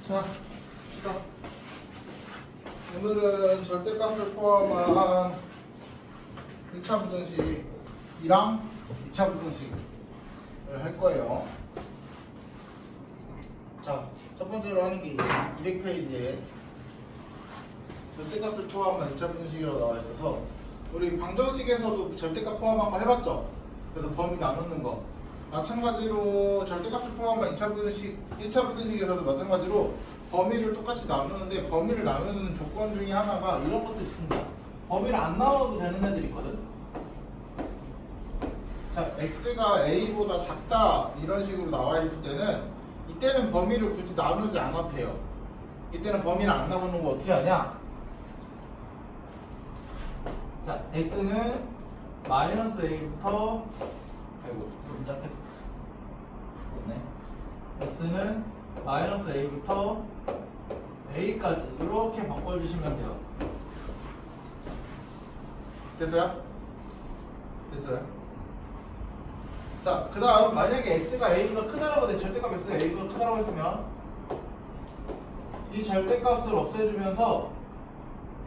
자, 시작. 오늘은 절대값을 포함한 1차 부등식이랑 2차 부등식을 할 거예요. 자, 첫 번째로 하는 게 200페이지에 절대값을 포함한 2차 부등식이라고 나와 있어서 우리 방정식에서도 절대값 포함한 거 해봤죠? 그래서 범위 나누는 거. 마찬가지로 절대값을 포함한 2차 부등식, 1차 부등식에서도 마찬가지로 범위를 똑같이 나누는데 범위를 나누는 조건 중에 하나가 이런 것도 있습니다. 범위를 안 나눠도 되는 애들이 있거든. 자, x가 a보다 작다 이런 식으로 나와 있을 때는 이때는 범위를 굳이 나누지 않아도 돼요. 이때는 범위를 안 나누는 거 어떻게 하냐? 자, x는 마이너스 a부터 아이고 좀 작겠어. 네. x는 마이너스 a부터 a까지 이렇게 바꿔주시면 돼요. 됐어요? 됐어요? 자, 그 다음 만약에 x가 a보다 크다라고 돼 절대값 x가 a보다 크다라고 했으면 이 절대값을 없애주면서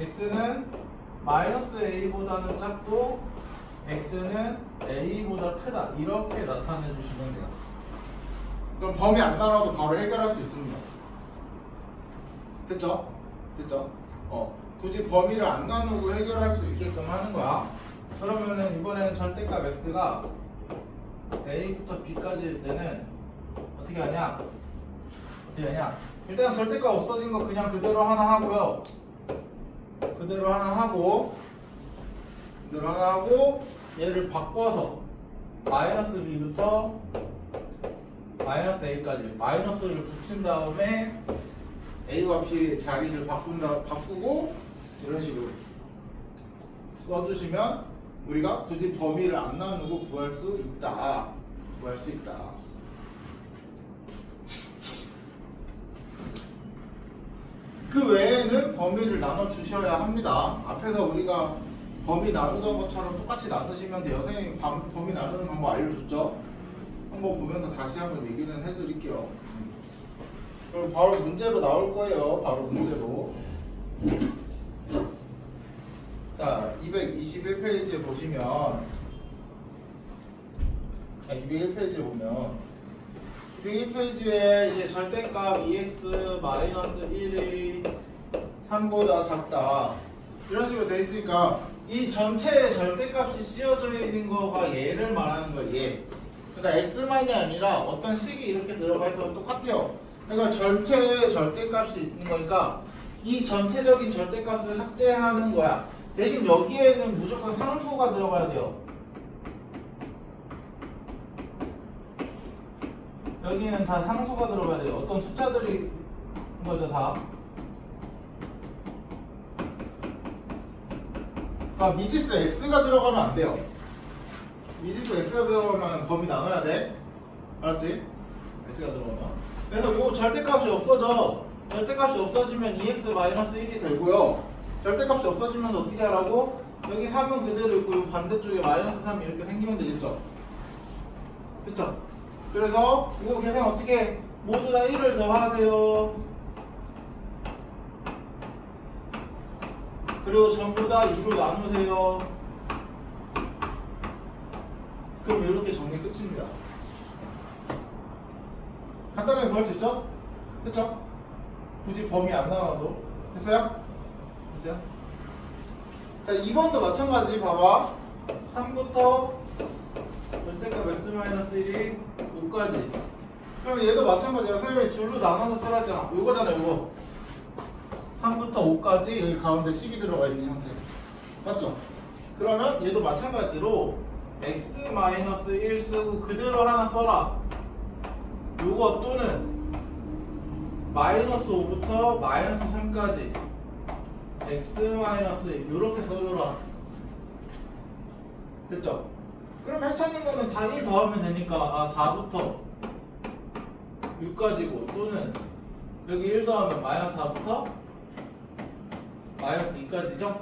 x는 마이너스 a보다는 작고 x는 a보다 크다 이렇게 나타내 주시면 돼요. 그럼 범위 안 나눠도 바로 해결할 수 있습니다. 됐죠? 됐죠? 굳이 범위를 안 나누고 해결할 수 있게끔 하는 거야. 그러면은 이번에는 절대값 x가 a부터 b까지일 때는 어떻게 하냐? 어떻게 하냐? 일단 절대값 없어진 거 그냥 그대로 하나 하고요. 그대로 하나 하고 얘를 바꿔서 마이너스 b부터 마이너스 a까지 마이너스를 붙인 다음에 a와 b의 자리를 바꾸고 이런 식으로 써주시면 우리가 굳이 범위를 안 나누고 구할 수 있다. 그 외에는 범위를 나눠 주셔야 합니다. 앞에서 우리가 범위 나누던 것처럼 똑같이 나누시면 돼요. 선생님이 범위 나누는 방법 알려줬죠? 한번 보면서 다시 한번 얘기는 해드릴게요. 그럼 바로 문제로 나올 거예요. 바로 문제로. 자, 221페이지에 보시면 201페이지에 보면 201페이지에 이제 절대값 2x-1이 3보다 작다 이런 식으로 돼 있으니까 이 전체의 절대값이 씌워져 있는 거가 얘를 말하는 거예요. 얘. 그러니까 x만이 아니라 어떤 식이 이렇게 들어가 있어도 똑같아요. 그러니까 전체의 절대값이 있는 거니까 이 전체적인 절대값을 삭제하는 거야. 대신 여기에는 무조건 상수가 들어가야 돼요. 여기는 다 상수가 들어가야 돼요. 어떤 숫자들이 거죠 다. 그러니까 미지수 x가 들어가면 안 돼요. 미지수 x가 들어가면 범위 나눠야 돼. 알았지? x가 들어가면. 그래서 요 절대값이 없어져. 절대값이 없어지면 2x-1이 되고요. 절대값이 없어지면 어떻게 하라고? 여기 3은 그대로 있고 요 반대쪽에 마이너스 3이 이렇게 생기면 되겠죠? 그쵸? 그래서 이거 계산 어떻게 모두 다 1을 더하세요. 그리고 전부 다 2로 나누세요. 그럼 이렇게 정리 끝입니다. 간단하게 구할 수 있죠? 그쵸? 굳이 범위 안 나눠도 됐어요? 됐어요? 자, 2번도 마찬가지 봐봐. 3부터 절대값 x-1이 5까지. 그럼 얘도 마찬가지야. 선생님이 둘로 나눠서 써놨잖아. 요거잖아, 요거. 3부터 5까지 여기 가운데 식이 들어가 있는 형태. 맞죠? 그러면 얘도 마찬가지로 x-1 쓰고 그대로 하나 써라. 요거 또는 마이너스 5부터 마이너스 3까지 x-1 요렇게 써줘라. 됐죠? 그럼 해찾는 거는 다 1 더하면 되니까 4부터 6까지고 또는 여기 1 더하면 마이너스 4부터 마이너스 2까지죠?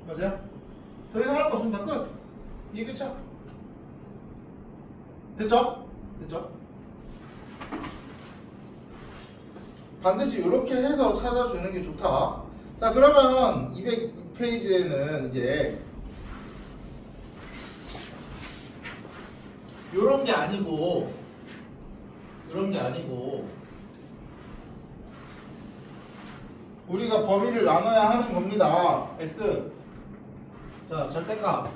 맞아요? 더 이상 할 거 없습니다. 끝! 이게 끝이야. 됐죠? 됐죠? 반드시 이렇게 해서 찾아주는 게 좋다. 자, 그러면 200페이지에는 이제 요런 게 아니고 우리가 범위를 나눠야 하는 겁니다. x. 자, 절대값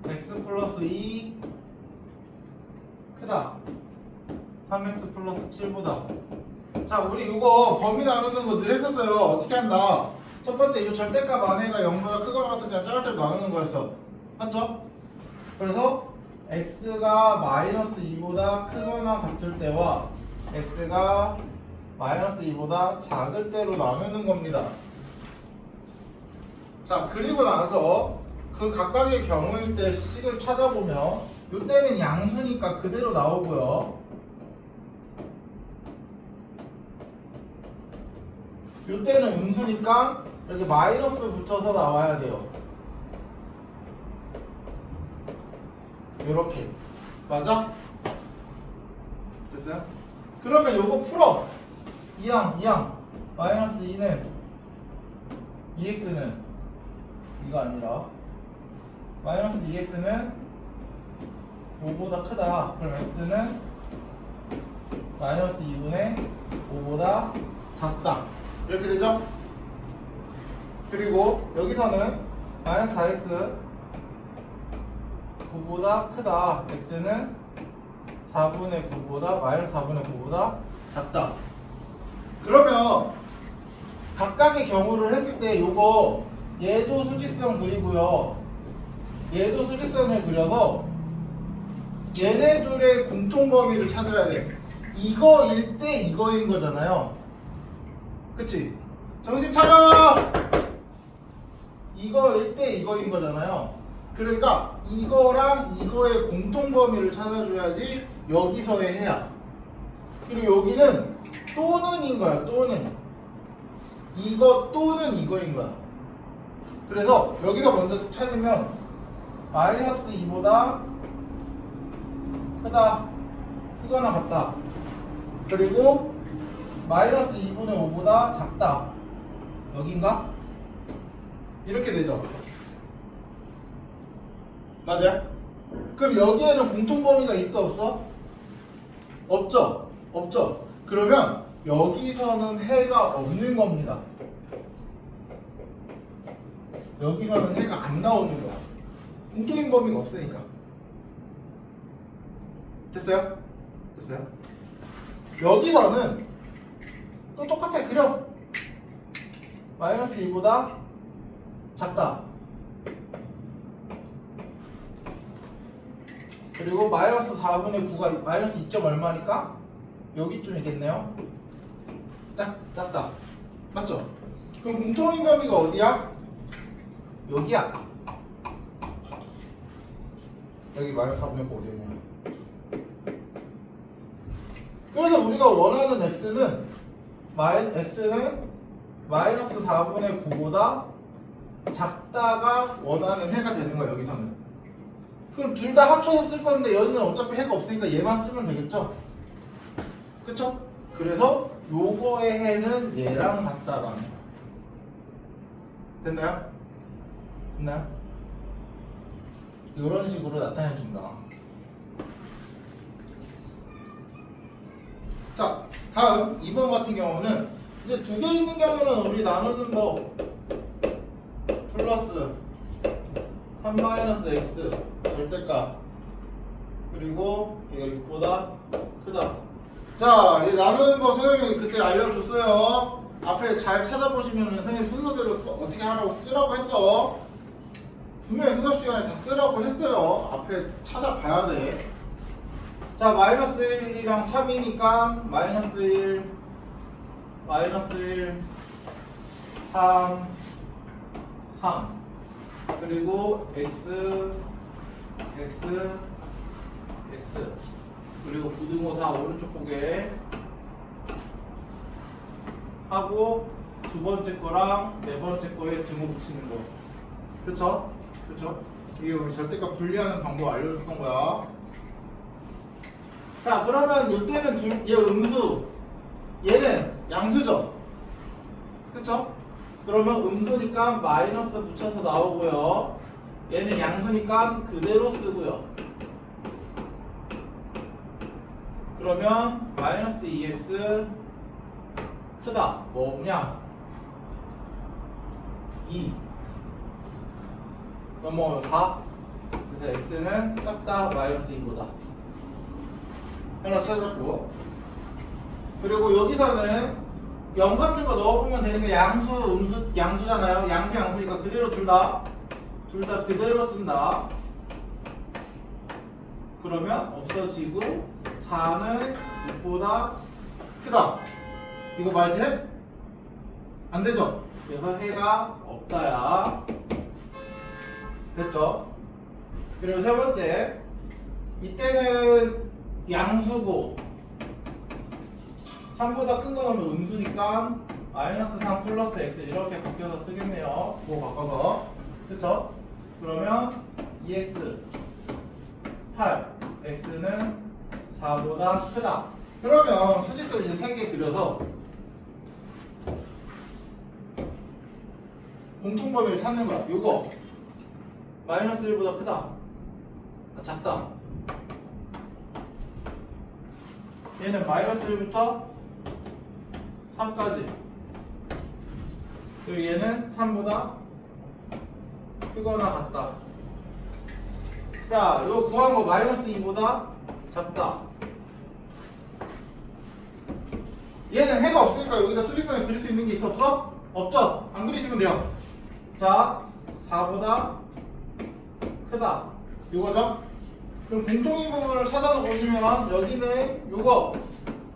x 플러스 2 크다. 3x 플러스 7보다. 자, 우리 이거 범위 나누는 거 늘 했었어요. 어떻게 한다? 첫 번째, 이 절대값 안에가 0보다 크거나 같은 그냥 작을 때로 나누는 거였어. 맞죠? 그래서 x가 마이너스 2보다 크거나 같을 때와 x가 마이너스 2보다 작을 때로 나누는 겁니다. 자, 그리고 나서 그 각각의 경우일 때 식을 찾아보면 이때는 양수니까 그대로 나오고요. 이때는 음수니까 이렇게 마이너스 붙여서 나와야 돼요. 이렇게. 맞아? 됐어요? 그러면 요거 풀어. 2항. 마이너스 2는 2x는 이거 아니라 마이너스 2x는 5보다 크다. 그럼 x는 마이너스 2분의 5보다 작다. 이렇게 되죠? 그리고 여기서는 마이너스 4x 9보다 크다. x는 4분의 9보다 마이너스 4분의 9보다 작다. 그러면 각각의 경우를 했을 때 요거 얘도 수직선 그리고요. 얘도 수직선을 그려서 얘네 둘의 공통 범위를 찾아야 돼. 이거일 때 이거인 거잖아요. 그치? 정신 차려! 이거일 때 이거인 거잖아요. 그러니까 이거랑 이거의 공통 범위를 찾아줘야지 여기서의 해야. 그리고 여기는 또는인 거야. 또는 이거 또는 이거인 거야. 그래서 여기서 먼저 찾으면 마이너스 2보다 크다, 크거나 같다. 그리고 마이너스 2분의 5보다 작다. 여긴가? 이렇게 되죠. 맞아요? 그럼 여기에는 공통범위가 있어 없어? 없죠? 없죠? 그러면 여기서는 해가 없는 겁니다. 여기서는 해가 안 나오는 거야. 공통인 범위가 없으니까. 됐어요? 됐어요? 여기서는 또 똑같아. 그려. 마이너스 2보다 작다. 그리고 마이너스 4분의 9가 마이너스 2점 얼마니까? 여기쯤이겠네요. 작다. 맞죠? 그럼 공통인 범위가 어디야? 여기야. 여기 마이너스 4분의 9 어디였냐? 그래서 우리가 원하는 x는 마이너스 4분의 9보다 작다가 원하는 해가 되는 거야. 여기서는. 그럼 둘 다 합쳐서 쓸 건데 여기는 어차피 해가 없으니까 얘만 쓰면 되겠죠? 그쵸? 그래서 요거의 해는 얘랑 같다라는 거. 됐나요? 됐나요? 이런 식으로 나타내 준다. 자, 다음 2번 같은 경우는 이제 두 개 있는 경우는 우리 나누는 법 플러스 3-x 절대값 그리고 얘가 6보다 크다. 자, 얘 나누는 법 선생님이 그때 알려줬어요. 앞에 잘 찾아보시면 선생님 순서대로 어떻게 하라고 쓰라고 했어. 분명히 수업 시간에 다 쓰라고 했어요. 앞에 찾아봐야 돼. 자, 마이너스 1이랑 3이니까 마이너스 1, 3, 그리고 x 그리고 부등호사 오른쪽 고개 하고 두 번째 거랑 네 번째 거에 등호 붙이는 거. 그쵸? 그쵸? 이게 우리 절대값 분리하는 방법 알려줬던 거야. 자, 그러면 이때는 얘 음수, 얘는 양수죠. 그쵸? 그러면 음수니까 마이너스 붙여서 나오고요. 얘는 양수니까 그대로 쓰고요. 그러면 마이너스 2x 크다. 뭐냐? 2 넘어가면 4. 그래서 x는 작다 마이너스 2보다. 하나 찾았고, 그리고 여기서는 0 같은 거 넣어보면 되는 게 양수, 음수, 양수잖아요. 양수, 양수니까 그대로 둘 다 그대로 쓴다. 그러면 없어지고 4는 6보다 크다. 이거 말 돼? 안 되죠? 그래서 해가 없다야. 됐죠? 그리고 세 번째, 이때는 양수고 3보다 큰 거 넣으면 음수니까 마이너스 3 플러스 x 이렇게 바뀌어서 쓰겠네요. 그거 바꿔서. 그쵸? 그러면 2x 8 x는 4보다 크다. 그러면 수직선 이제 3개 그려서 공통범위를 찾는 거야. 요거 마이너스 1보다 크다, 작다. 얘는 마이너스 1부터 3까지. 그리고 얘는 3보다 크거나 같다. 자, 요 구한 거 마이너스 2보다 작다. 얘는 해가 없으니까 여기다 수직선에 그릴 수 있는 게 있어 없어? 없죠? 안 그리시면 돼요. 자, 4보다 크다. 요거죠? 그럼 공통인 부분을 찾아서 보시면 여기는 요거,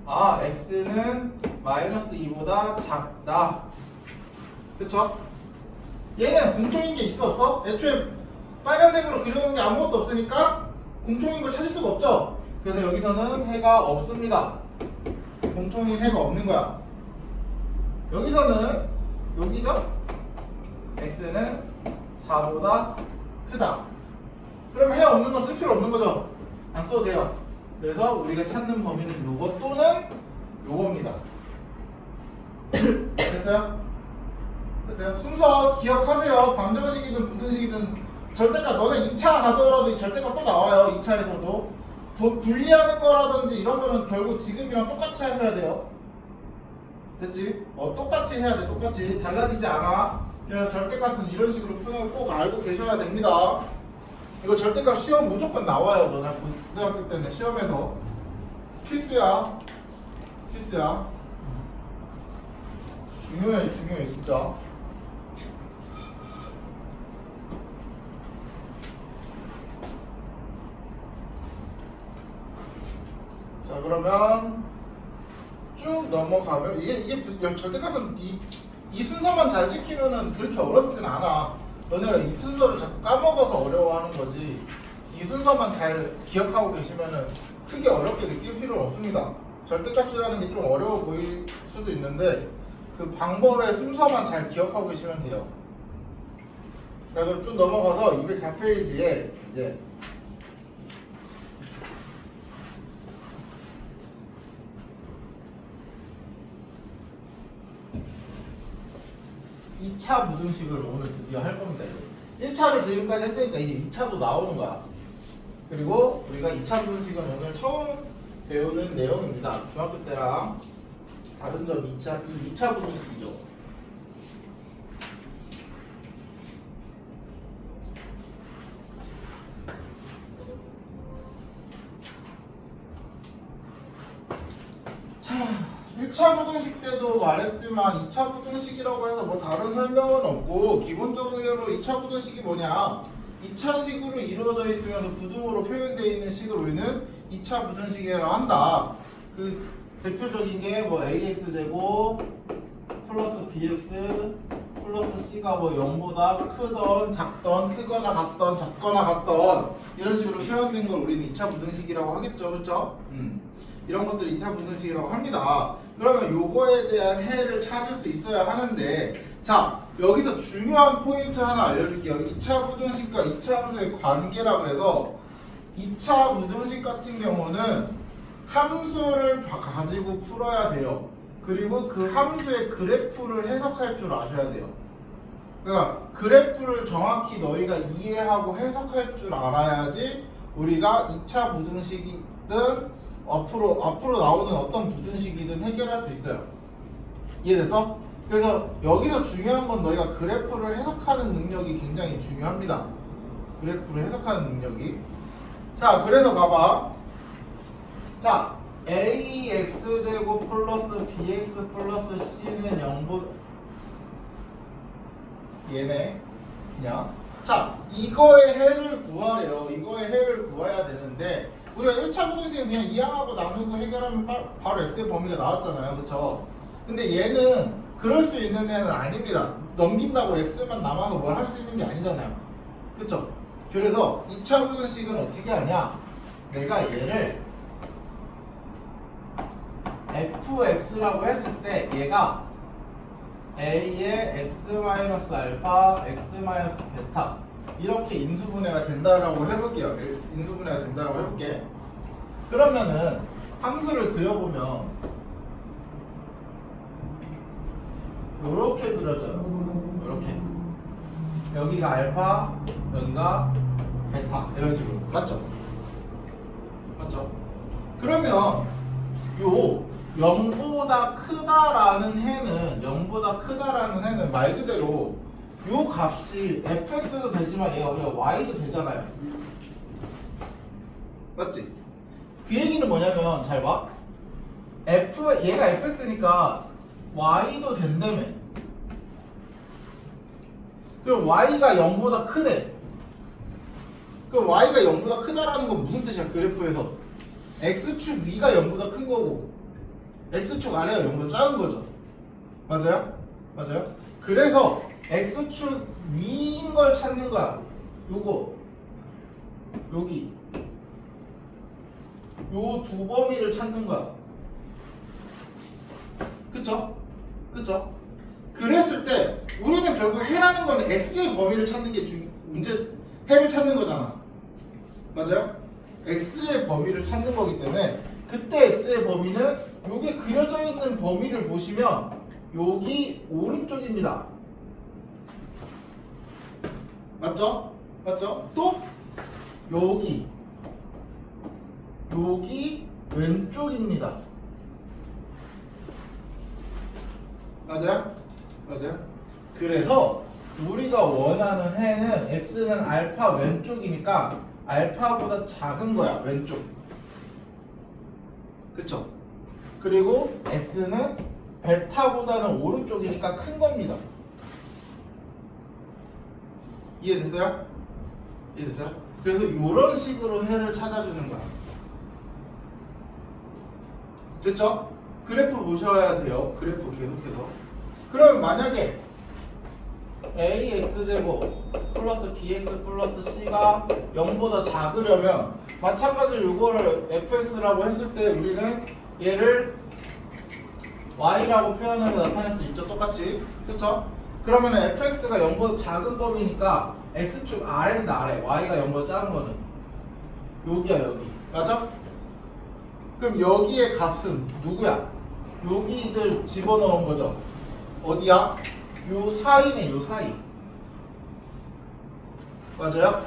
아, x는 마이너스 2보다 작다. 그쵸? 얘는 공통인 게 있어 없어? 애초에 빨간색으로 그려놓은 게 아무것도 없으니까 공통인 걸 찾을 수가 없죠? 그래서 여기서는 해가 없습니다. 공통인 해가 없는 거야. 여기서는 여기죠? x는 4보다 크다. 그럼 해 없는 거 쓸 필요 없는 거죠? 안 써도 돼요. 그래서 우리가 찾는 범위는 요거 또는 요겁니다. 됐어요? 됐어요? 순서 기억하세요. 방정식이든 부등식이든 절대값, 너네 2차 가더라도 이 절대값 또 나와요. 2차에서도 뭐 분리하는 거라든지 이런 거는 결국 지금이랑 똑같이 하셔야 돼요. 됐지? 똑같이 해야 돼. 똑같이 달라지지 않아. 그래서 절대값은 이런 식으로 푸는 거 꼭 알고 계셔야 됩니다. 이거 절대값 시험 무조건 나와요. 너네 고등학교 때는 시험에서 필수야. 필수야. 중요해, 중요해 진짜. 자, 그러면 쭉 넘어가면 이게 절대값은 이 순서만 잘 지키면은 그렇게 어렵진 않아. 너네가 이 순서를 자꾸 까먹어서 어려워하는 거지. 이 순서만 잘 기억하고 계시면은 크게 어렵게 느낄 필요는 없습니다. 절대값이라는 게 좀 어려워 보일 수도 있는데 그 방법의 순서만 잘 기억하고 계시면 돼요. 자, 그럼 쭉 넘어가서 204페이지에 이제 이 2차 무등식을 오늘 드디어 할 겁니다. 1차를 지금까지 했으니까 이제 2차도 나오는 거야. 그리고 우리가 2차 무등식은 오늘 처음 배우는 내용입니다. 중학교 때랑 다른 점 2차 무등식이죠. 자, 1차 부등식 때도 말했지만 2차 부등식이라고 해서 뭐 다른 설명은 없고 기본적으로 2차 부등식이 뭐냐, 2차식으로 이루어져 있으면서 부등호로 표현되어 있는 식을 우리는 2차 부등식이라고 한다. 그 대표적인 게 뭐 ax제곱 플러스 bx 플러스 c가 뭐 0보다 크던 작던 크거나 같던 작거나 같던 이런 식으로 표현된 걸 우리는 2차 부등식이라고 하겠죠. 그렇죠? 이런 것들을 2차 부등식이라고 합니다. 그러면 요거에 대한 해를 찾을 수 있어야 하는데, 자, 여기서 중요한 포인트 하나 알려줄게요. 2차 부등식과 2차 함수의 관계라 그래서 2차 부등식 같은 경우는 함수를 가지고 풀어야 돼요. 그리고 그 함수의 그래프를 해석할 줄 아셔야 돼요. 그러니까 그래프를 정확히 너희가 이해하고 해석할 줄 알아야지 우리가 2차 부등식이든 앞으로 나오는 어떤 부등식이든 해결할 수 있어요. 이해됐어? 그래서 여기서 중요한 건 너희가 그래프를 해석하는 능력이 굉장히 중요합니다. 그래프를 해석하는 능력이. 자, 그래서 봐봐. 자, ax제곱 플러스 bx 플러스 c는 0보 얘네 그냥. 자, 이거의 해를 구하래요. 이거의 해를 구해야 되는데 우리가 1차 부등식은 그냥 이항하고 나누고 해결하면 바로 x의 범위가 나왔잖아요. 그쵸? 근데 얘는 그럴 수 있는 애는 아닙니다. 넘긴다고 x만 남아서 뭘 할 수 있는 게 아니잖아요. 그쵸? 그래서 2차 부등식은 어떻게 하냐? 내가 얘를 fx라고 했을 때 얘가 a의 x-알파, x-베타 이렇게 인수분해가 된다라고 해볼게요. 인수분해가 된다라고 해볼게. 그러면은 함수를 그려보면 요렇게 그려져요. 요렇게. 여기가 알파, 여기가 베타 이런 식으로. 맞죠? 맞죠? 그러면 요 0보다 크다라는 해는 말 그대로 요 값이 fx도 되지만 얘가 우리가 y도 되잖아요. 맞지? 그 얘기는 뭐냐면 잘 봐. 얘가 fx니까 y도 된다며. 그럼 y가 0보다 크대. 그럼 y가 0보다 크다라는 건 무슨 뜻이야? 그래프에서 x축 위가 0보다 큰 거고 x축 아래가 0보다 작은 거죠. 맞아요? 맞아요? 그래서 x축 위인 걸 찾는 거야. 요거 여기 요 두 범위를 찾는 거야. 그쵸? 그쵸? 그랬을 때 우리는 결국 해라는 거는 x의 범위를 찾는 게 해를 찾는 거잖아. 맞아요? x의 범위를 찾는 거기 때문에 그때 x의 범위는 요게 그려져 있는 범위를 보시면 여기 오른쪽입니다. 맞죠? 맞죠? 또 여기 왼쪽입니다. 맞아요? 맞아요? 그래서 우리가 원하는 해는 x는 알파 왼쪽이니까 알파보다 작은 거야. 왼쪽. 그쵸? 그리고 x는 베타보다는 오른쪽이니까 큰 겁니다. 이해됐어요? 이해됐어요? 그래서 이런 식으로 해를 찾아주는 거야. 됐죠? 그래프 보셔야 돼요. 그래프 계속해서. 그럼 만약에 ax제곱 플러스 bx 플러스 c가 0보다 작으려면 마찬가지로 이거를 fx라고 했을 때 우리는 얘를 y라고 표현해서 나타낼 수 있죠. 똑같이. 그쵸? 그러면 fx가 0보다 작은 범위니까 x축 아래입니다. 아래. y가 0보다 작은 거는 여기야. 여기. 맞아? 그럼 여기의 값은 누구야? 여기들 집어넣은 거죠. 어디야? 요 사이네. 요 사이. 맞아요?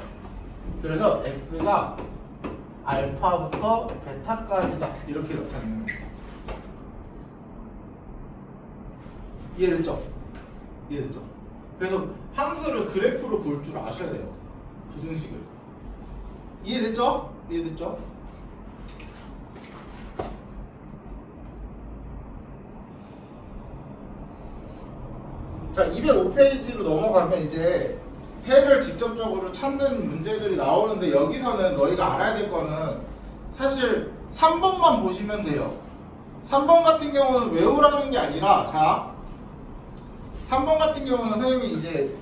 그래서 x가 알파부터 베타까지다. 이렇게 나타내는 거예요. 이해됐죠? 이해됐죠? 그래서 함수를 그래프로 볼 줄 아셔야 돼요. 부등식을. 이해됐죠? 이해됐죠? 자, 205페이지로 넘어가면 이제 해를 직접적으로 찾는 문제들이 나오는데 여기서는 너희가 알아야 될 거는 사실 3번만 보시면 돼요. 3번 같은 경우는 외우라는 게 아니라 자 3번 같은 경우는 선생님이 이제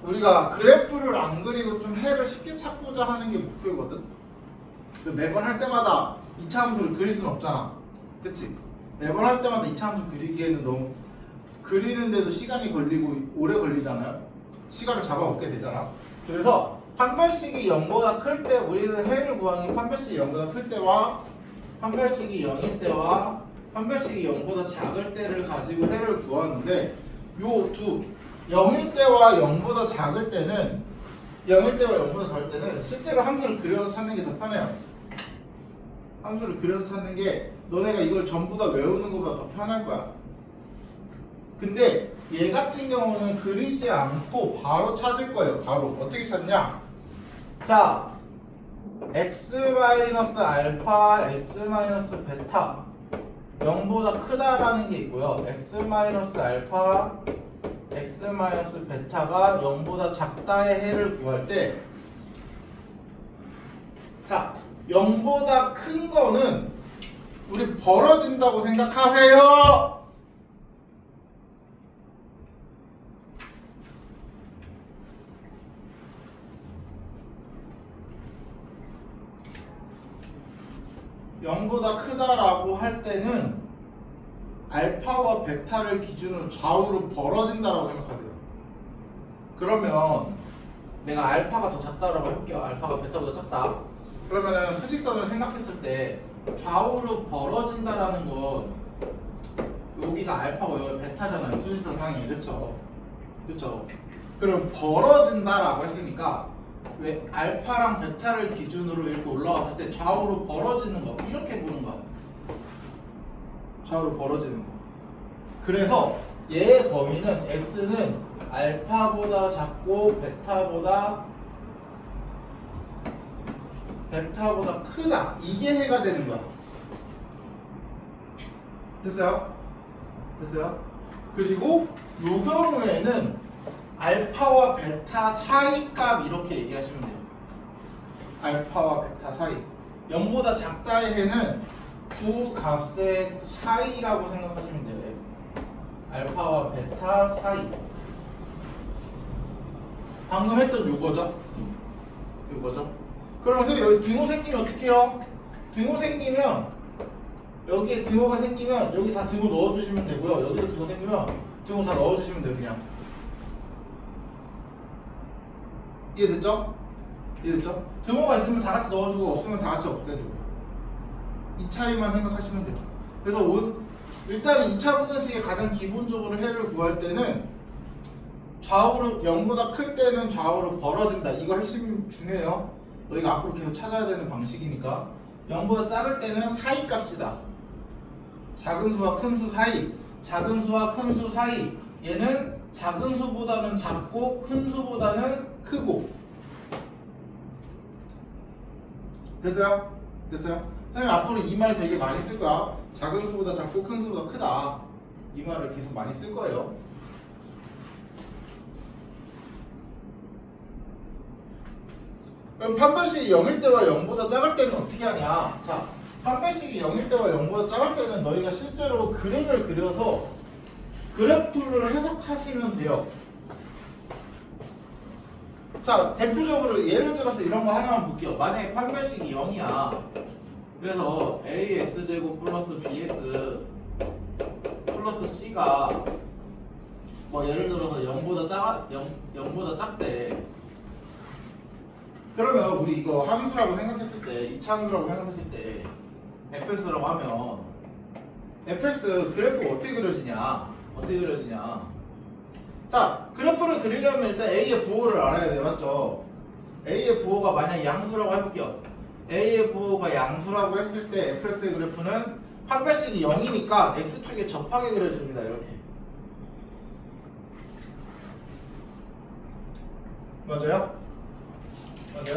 우리가 그래프를 안 그리고 좀 해를 쉽게 찾고자 하는 게 목표거든. 매번 할 때마다 2차 함수를 그릴 수는 없잖아. 그치? 매번 할 때마다 2차 함수 그리기에는 너무 그리는데도 시간이 걸리고 오래 걸리잖아요. 시간을 잡아먹게 되잖아. 그래서 판별식이 0보다 클 때 우리는 해를 구하는 판별식이 0보다 클 때와 판별식이 0일 때와 판별식이 0보다 작을 때를 가지고 해를 구하는데 요 두 0일 때와 0보다 작을 때는 0일 때와 0보다 작을 때는 실제로 함수를 그려서 찾는 게 더 편해요. 함수를 그려서 찾는 게 너네가 이걸 전부 다 외우는 것보다 더 편할 거야. 근데 얘 같은 경우는 그리지 않고 바로 찾을 거예요. 바로 어떻게 찾냐? 자, x-알파, x-베타 0보다 크다라는 게 있고요. x-알파, x-베타가 0보다 작다의 해를 구할 때, 자, 0보다 큰 거는 우리 벌어진다고 생각하세요. (0보다) 크다라고 할 때는 알파와 베타를 기준으로 좌우로 벌어진다라고 생각하세요. 그러면 내가 알파가 더 작다라고 해볼게요. 알파가 베타보다 작다. 그러면은 수직선을 생각했을 때 좌우로 벌어진다라는 건 여기가 알파고 여기가 베타잖아요. 수직선 상이. 그쵸? 그쵸? 그럼 벌어진다라고 했으니까 왜 알파랑 베타를 기준으로 이렇게 올라왔을 때 좌우로 벌어지는 거 이렇게 보는 거야. 좌우로 벌어지는 거. 그래서 얘의 범위는 x는 알파보다 작고 베타보다 크다. 이게 해가 되는 거야. 됐어요? 됐어요? 그리고 요 경우에는 알파와 베타 사이 값 이렇게 얘기하시면 돼요. 알파와 베타 사이. 0보다 작다의 해는 두 값의 사이라고 생각하시면 돼요. 알파와 베타 사이. 방금 했던 요거죠? 요거죠? 그럼 선생님 여기 등호 생기면 어떻게 해요? 등호 생기면 여기에 등호가 생기면 여기 다 등호 넣어주시면 되고요. 여기도 등호 생기면 등호 다 넣어주시면 돼요. 그냥. 이해됐죠? 이해됐죠? 등호가 있으면 다 같이 넣어주고 없으면 다 같이 없애주고 이 차이만 생각하시면 돼요. 그래서 일단 2차 부등식의 가장 기본적으로 해를 구할 때는 좌우로 0보다 클 때는 좌우로 벌어진다. 이거 핵심 중요해요. 너희가 앞으로 계속 찾아야 되는 방식이니까 0보다 작을 때는 사이 값이다. 작은 수와 큰 수 사이. 작은 수와 큰 수 사이. 얘는 작은 수보다는 작고 큰 수보다는 크고. 됐어요? 됐어요? 선생님 앞으로 이 말 되게 많이 쓸 거야. 작은 수보다 작고 큰 수보다 크다. 이 말을 계속 많이 쓸 거예요. 그럼 판별식이 0일 때와 0보다 작을 때는 어떻게 하냐? 자, 판별식이 0일 때와 0보다 작을 때는 너희가 실제로 그림을 그려서 그래프를 해석하시면 돼요. 자, 대표적으로 예를 들어서 이런 거 하나만 볼게요. 만약에 판별식이 0이야. 그래서 ax제곱 플러스 bx 플러스 c가 뭐 예를 들어서 0보다 작대. 그러면 우리 이거 함수라고 생각했을 때, 2차 함수라고 생각했을 때 fx라고 하면 fx 그래프 어떻게 그려지냐? 어떻게 그려지냐? 자, 그래프를 그리려면 일단 a의 부호를 알아야 돼. 맞죠? a의 부호가 만약 양수라고 해볼게요. a의 부호가 양수라고 했을 때 fx의 그래프는 판별식이 0이니까 x축에 접하게 그려집니다. 이렇게. 맞아요? 맞아요?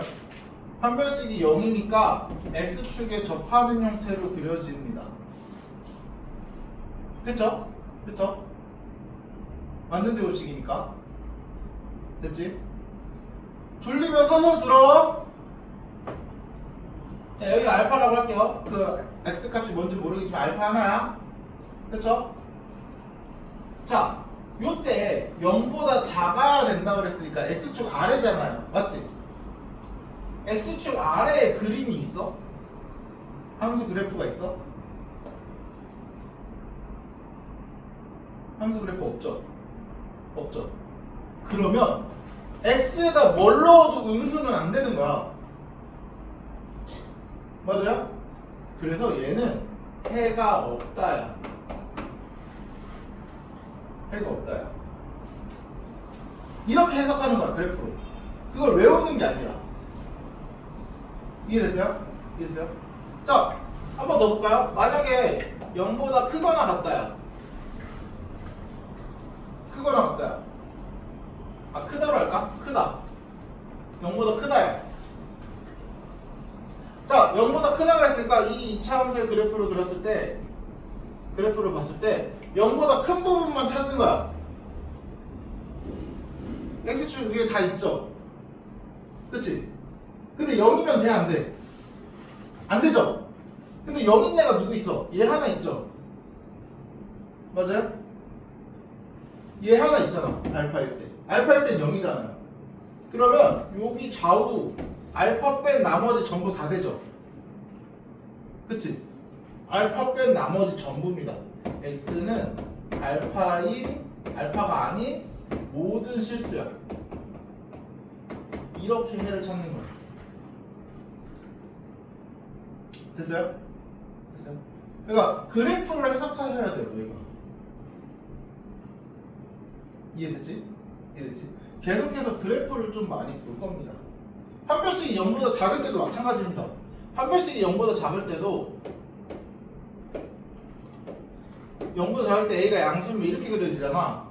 판별식이 0이니까 x축에 접하는 형태로 그려집니다. 그쵸? 그쵸? 완전제곱식이니까. 됐지? 졸리면 서서 들어. 자, 여기 알파라고 할게요. 그 x값이 뭔지 모르겠지만 알파 하나야. 그쵸? 자, 요때 0보다 작아야 된다고 그랬으니까 x축 아래잖아요. 맞지? x축 아래에 그림이 있어? 함수 그래프가 있어? 함수 그래프 없죠? 없죠? 그러면 x에다 뭘 넣어도 음수는 안 되는 거야. 맞아요? 그래서 얘는 해가 없다야. 해가 없다야. 이렇게 해석하는 거야, 그래프로. 그걸 외우는 게 아니라. 이해됐어요? 이해됐어요? 자, 한 번 더 볼까요? 만약에 0보다 크거나 같다야. 크거나 같다야. 아, 크다로 할까? 크다. 0보다 크다야. 자, 0보다 크다고 했으니까 이 이차함수의 그래프를 그렸을 때, 그래프를 봤을 때 0보다 큰 부분만 찾는 거야. x축 위에 다 있죠? 그치? 근데 0이면 돼, 안 돼? 안 되죠? 근데 0인 애가 누구 있어? 얘 하나 있죠? 맞아요? 얘 하나 있잖아, 알파일 때. 알파일 땐 0이잖아요. 그러면 여기 좌우 알파 뺀 나머지 전부 다 되죠? 그치? 알파 뺀 나머지 전부입니다. x는 알파가 아닌 모든 실수야. 이렇게 해를 찾는 거야. 됐어요? 됐어요? 그러니까 그래프를 해석하셔야 돼요, 너희가. 이해됐지? 이해됐지? 계속해서 그래프를 좀 많이 볼 겁니다. 한 별씩이 0보다 작을 때도 마찬가지입니다. 한 별씩이 0보다 작을 때도 0보다 작을 때 A가 양수면 이렇게 그려지잖아.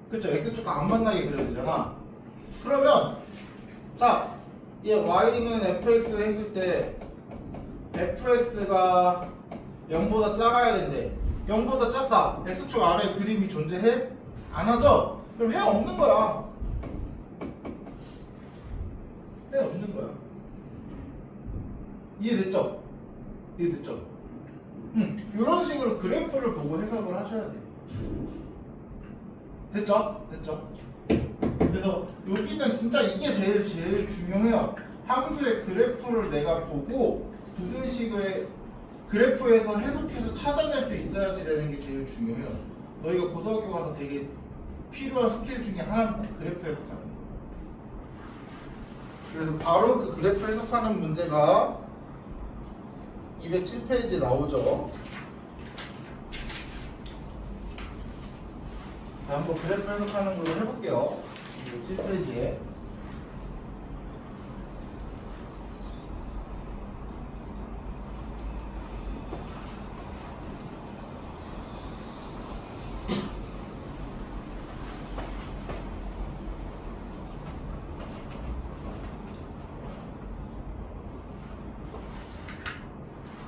그쵸? X축과 안 만나게 그려지잖아. 그러면 자, 얘 Y는 fx 했을 때 fx가 0보다 작아야 된대. 0보다 작다. X축 아래에 그림이 존재해? 안 하죠? 그럼 해 없는 거야. 해 없는 거야. 이해됐죠? 이해됐죠? 이런 식으로 그래프를 보고 해석을 하셔야 돼요. 됐죠? 됐죠? 그래서 여기는 진짜 이게 제일 중요해요. 함수의 그래프를 내가 보고 부등식을 그래프에서 해석해서 찾아낼 수 있어야지 되는 게 제일 중요해요. 너희가 고등학교 가서 되게 필요한 스킬 중에 하나입니다. 그래프 해석하는 거. 그래서 바로 그 그래프 해석하는 문제가 207페이지에 나오죠. 자, 한번 그래프 해석하는 걸로 해볼게요. 207페이지에.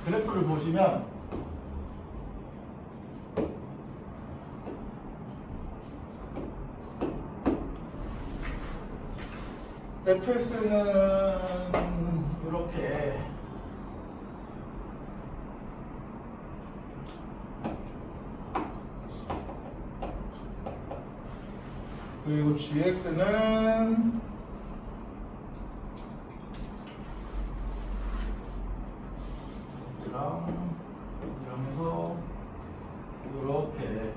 그래프를 보시면 fx는 이렇게 그리고 gx는 이러면서 이렇게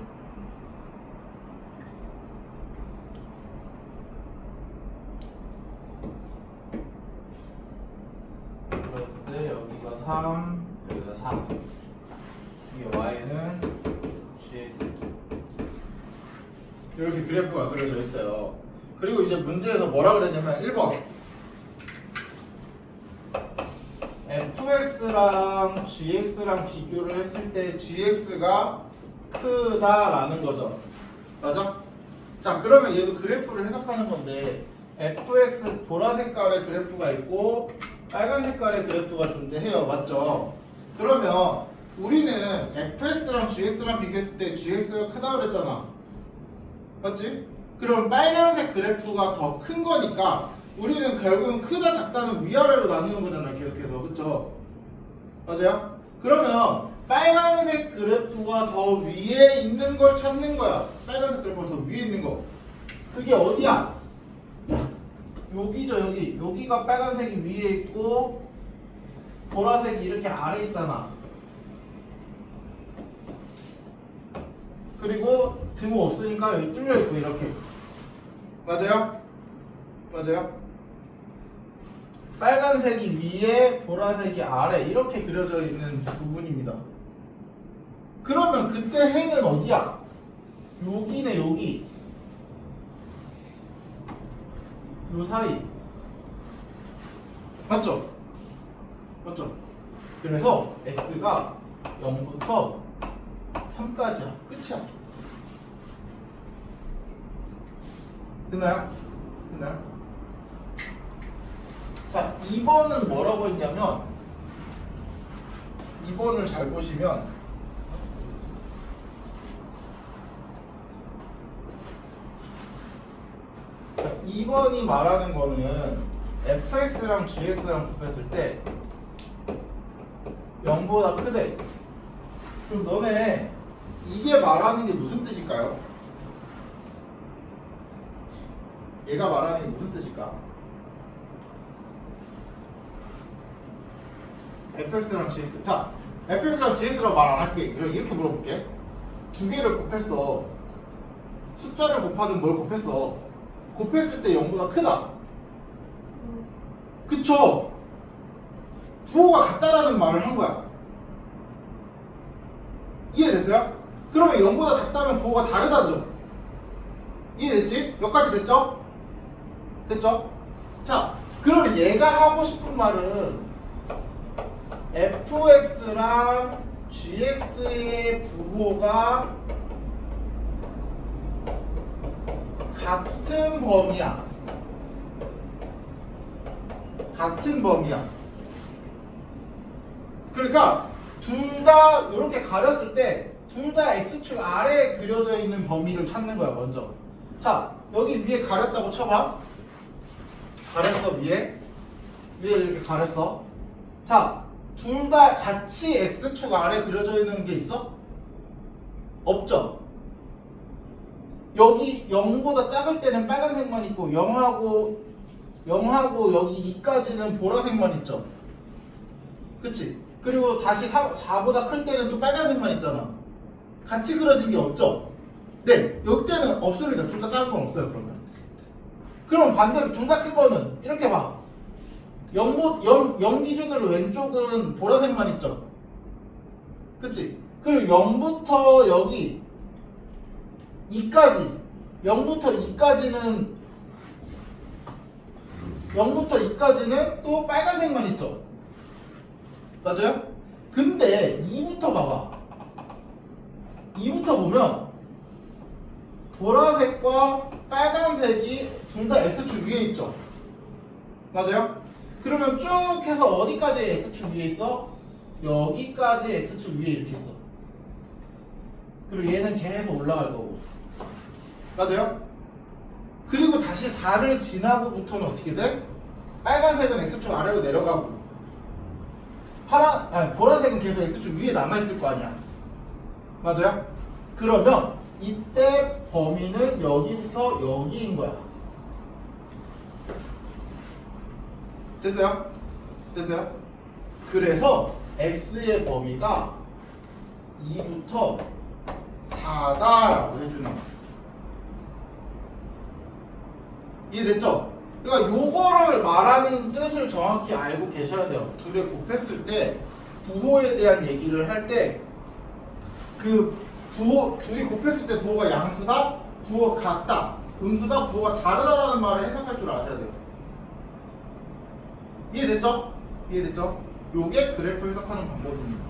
그랬을 때 여기가 3, 여기가 4. 이게 y는 gx. 이렇게 그래프가 그려져 있어요. 그리고 이제 문제에서 뭐라 그랬냐면 1번 fx랑 gx랑 비교를 했을 때 gx가 크다라는 거죠. 맞아? 자, 그러면 얘도 그래프를 해석하는 건데 fx 보라 색깔의 그래프가 있고 빨간 색깔의 그래프가 존재해요. 맞죠? 그러면 우리는 fx랑 gx랑 비교했을 때 gx가 크다고 그랬잖아. 맞지? 그럼 빨간색 그래프가 더 큰 거니까 우리는 결국은 크다 작다는 위아래로 나누는 거잖아요. 계속해서. 그쵸? 맞아요? 그러면 빨간색 그래프가 더 위에 있는 걸 찾는 거야. 빨간색 그래프가 더 위에 있는 거. 그게 어디야? 여기죠. 여기. 여기가 빨간색이 위에 있고 보라색이 이렇게 아래 있잖아. 그리고 등호 없으니까 여기 뚫려 있고 이렇게. 맞아요? 맞아요? 빨간색이 위에 보라색이 아래 이렇게 그려져 있는 부분입니다. 그러면 그때 해는 어디야? 여기네 여기. 요 사이. 맞죠? 맞죠? 그래서 x가 0부터 3까지야. 끝이야. 됐나요? 됐나요? 자, 2번은 뭐라고 했냐면 2번을 잘 보시면 자, 2번이 말하는 거는 fx랑 gx랑 곱했을 때 0보다 크대. 그럼 너네 이게 말하는 게 무슨 뜻일까요? 얘가 말하는 게 무슨 뜻일까? fx랑 gs. 자, fx랑 gs라고 말 안 할게. 이렇게 물어볼게. 두 개를 곱했어. 숫자를 곱하든 뭘 곱했어. 곱했을 때 0보다 크다. 그쵸? 부호가 같다라는 말을 한 거야. 이해됐어요? 그러면 0보다 작다면 부호가 다르다죠. 이해됐지? 여기까지 됐죠? 됐죠? 자, 그럼 얘가 하고 싶은 말은 fx랑 gx의 부호가 같은 범위야. 같은 범위야. 그러니까 둘 다 이렇게 가렸을 때 둘 다 x축 아래에 그려져 있는 범위를 찾는 거야 먼저. 자, 여기 위에 가렸다고 쳐봐. 가렸어. 위에 이렇게 가렸어. 자, 둘 다 같이 x축 아래 그려져 있는 게 있어? 없죠. 여기 0보다 작을 때는 빨간색만 있고 0하고 여기 2까지는 보라색만 있죠. 그치? 그리고 다시 4보다 클 때는 또 빨간색만 있잖아. 같이 그려진 게 없죠? 네, 여기 때는 없습니다. 둘 다 작은 건 없어요. 그럼 반대로 둘 다 큰 거는 이렇게 봐. 0 기준으로 왼쪽은 보라색만 있죠. 그치? 그리고 0부터 여기 2까지 0부터 2까지는 또 빨간색만 있죠. 맞아요? 근데 2부터 봐봐. 2부터 보면 보라색과 빨간색이 둘 다 X축 위에 있죠. 맞아요? 그러면 쭉 해서 어디까지 X축 위에 있어? 여기까지 X축 위에 이렇게 있어. 그리고 얘는 계속 올라갈 거고. 맞아요? 그리고 다시 4를 지나고부터는 어떻게 돼? 빨간색은 X축 아래로 내려가고 보라색은 계속 X축 위에 남아있을 거 아니야. 맞아요? 그러면 이때 범위는 여기부터 여기인 거야. 됐어요? 됐어요? 그래서 X의 범위가 2부터 4다라고 해주는 거야. 이해됐죠? 그러니까 요거를 말하는 뜻을 정확히 알고 계셔야 돼요. 둘이 곱했을 때 부호에 대한 얘기를 할 때 그 부호 둘이 곱했을 때 부호가 양수다, 부호가 같다, 음수다, 부호가 다르다라는 말을 해석할 줄 아셔야 돼요. 이해됐죠? 이해됐죠? 요게 그래프 해석하는 방법입니다.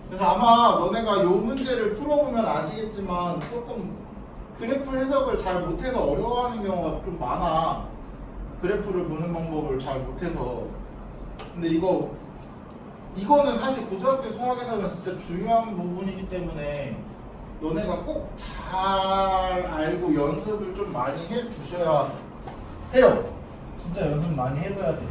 그래서 아마 너네가 요 문제를 풀어보면 아시겠지만 조금 그래프 해석을 잘 못해서 어려워하는 경우가 좀 많아. 그래프를 보는 방법을 잘 못해서. 근데 이거는 사실 고등학교 수학에서는 진짜 중요한 부분이기 때문에 너네가 꼭 잘 알고 연습을 좀 많이 해 주셔야 해요. 진짜 연습 많이 해둬야 돼.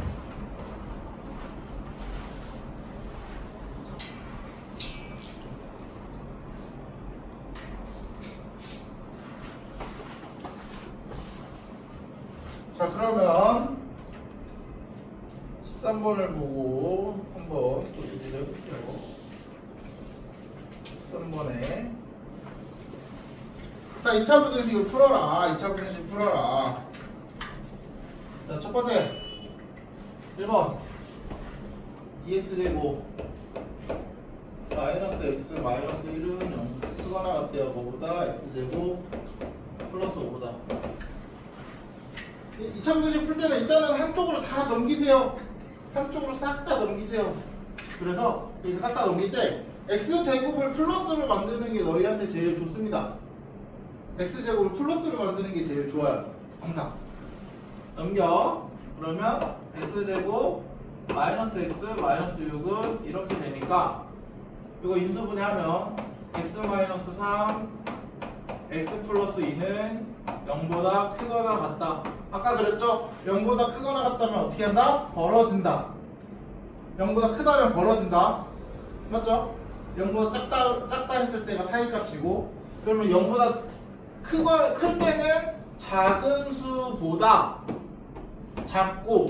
자, 그러면 13번을 보고 한번 또 얘기를 해볼게요. 13번에 자, 2차 부등식을 풀어라. 2차 부등식 풀어라. 자, 첫 번째 1번 2x 제곱 마이너스 x 마이너스 1은 0 크거나 같대요. 뭐보다 x제곱 플러스 5보다. 이차분식 풀 때는 일단은 한쪽으로 다 넘기세요. 한쪽으로 싹 다 넘기세요. 그래서 이렇게 싹 다 넘길 때 x제곱을 플러스로 만드는 게 너희한테 제일 좋습니다. x제곱을 플러스로 만드는 게 제일 좋아요. 항상 넘겨. 그러면 x제곱 마이너스 x 마이너스 6은 이렇게 되니까 이거 인수분해하면 x 마이너스 3 x 플러스 2는 0보다 크거나 같다. 아까 그랬죠? 0보다 크거나 같다면 어떻게 한다? 벌어진다. 0보다 크다면 벌어진다. 맞죠? 0보다 작다 했을 때가 사이값이고, 그러면 0보다 클 때는 작은 수보다 작고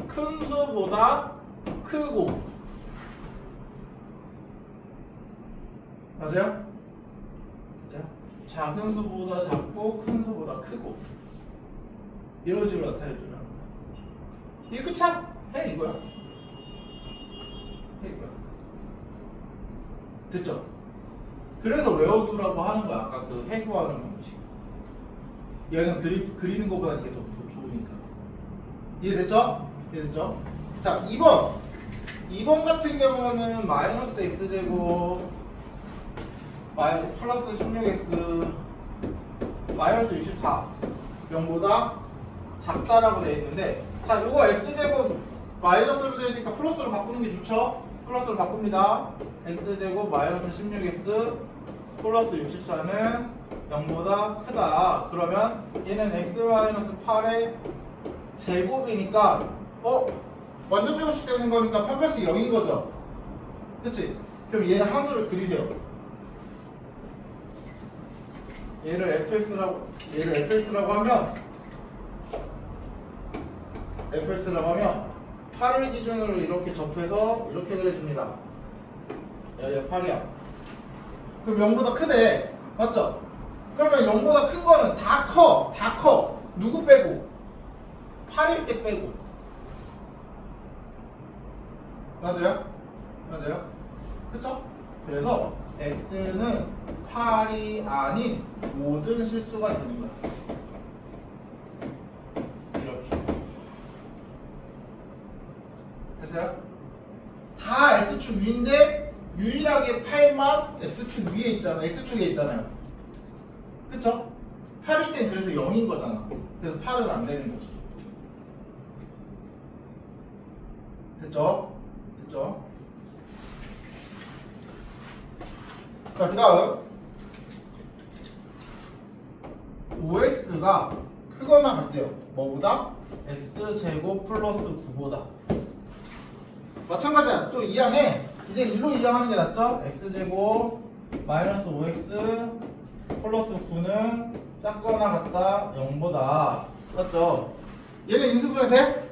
큰 수보다 크고. 맞아요? 작은 수보다 작고 큰 수보다 크고 이런 식으로 나타내주는 거야. 이게 끝이야? 해 이거야. 해 이거야. 됐죠? 그래서 외워두라고 하는 거야. 아까 그 해구하는 방식. 얘는 그리는 것보다 이게 더 좋으니까. 이해됐죠? 이해됐죠? 자, 2번 같은 경우는 마이너스 x제곱 플러스 16x 마이너스 64 0보다 작다라고 되어 있는데, 자, 이거 x제곱 마이너스로 되어 있으니까 플러스로 바꾸는 게 좋죠? 플러스로 바꿉니다. x제곱 마이너스 16x 플러스 64는 0보다 크다. 그러면 얘는 x 마이너스 8의 제곱이니까 완전 제곱씩 되는 거니까 8,8씩 0인 거죠? 그치? 그럼 얘는 함수를 그리세요. 얘를 fx라고 하면 8을 기준으로 이렇게 접해서 이렇게 그려줍니다. 여기가 8이야. 그럼 0보다 크대. 맞죠? 그러면 0보다 큰 거는 다 커. 누구 빼고? 8일 때 빼고. 맞아요? 그쵸? 그래서 x는 8이 아닌 모든 실수가 되는 거야. 이렇게. 됐어요? 다 x축 위인데 유일하게 8만 x축 위에 있잖아. x축에 있잖아요. 그쵸? 8일 땐 그래서 0인 거잖아. 그래서 8은 안 되는 거죠. 됐죠? 자, 그 다음 5x가 크거나 같대요. 뭐보다? x제곱 플러스 9보다. 마찬가지야. 또 이항해. 이제 일로 이항하는 게 낫죠? x제곱 마이너스 5x 플러스 9는 작거나 같다 0보다. 맞죠? 얘는 인수분해 돼?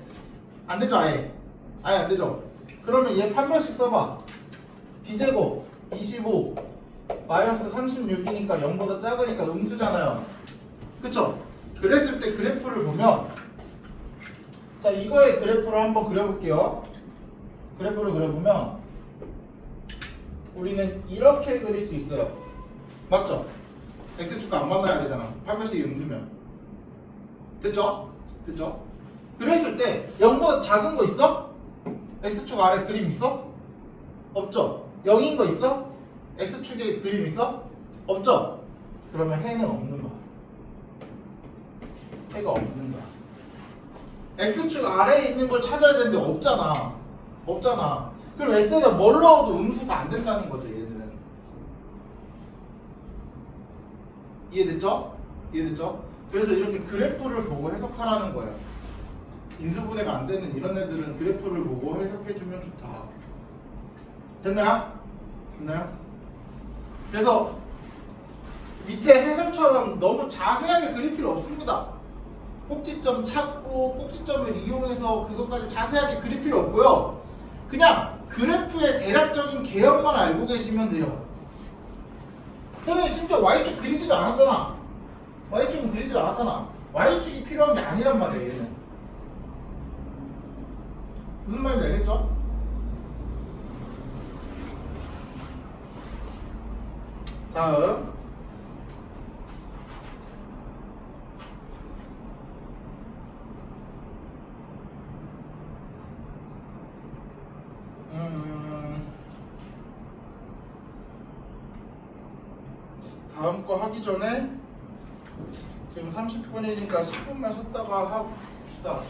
안 되죠? 아예 안 되죠? 그러면 얘 판별식 써봐. b제곱 25 마이너스 36이니까 0보다 작으니까 음수잖아요. 그쵸? 그랬을 때 그래프를 보면, 자, 이거의 그래프를 한번 그려볼게요. 그래프를 그려보면 우리는 이렇게 그릴 수 있어요. 맞죠? x축과 안 만나야 되잖아. 판별식이 음수면. 됐죠? 그랬을 때 0보다 작은 거 있어? x축 아래 그림 있어? 없죠? 0인 거 있어? x축에 그림 있어? 없죠? 그러면 해는 없는 거야. 해가 없는 거야. x축 아래에 있는 걸 찾아야 되는데 없잖아. 그럼 x에다 뭘 넣어도 음수가 안 된다는 거죠, 얘들은. 이해됐죠? 그래서 이렇게 그래프를 보고 해석하라는 거예요. 인수분해가 안 되는 이런 애들은 그래프를 보고 해석해주면 좋다. 됐나요? 그래서 밑에 해설처럼 너무 자세하게 그릴 필요 없습니다. 꼭지점 찾고 꼭지점을 이용해서 그것까지 자세하게 그릴 필요 없고요. 그냥 그래프의 대략적인 개형만 알고 계시면 돼요. 선생님 심지어 Y축 그리지도 않았잖아. Y축은 그리지도 않았잖아. Y축이 필요한 게 아니란 말이에요, 얘는. 무슨 말인지 알겠죠? 다음. 다음 거 하기 전에 지금 30분이니까 10분만 쉬었다가 합시다.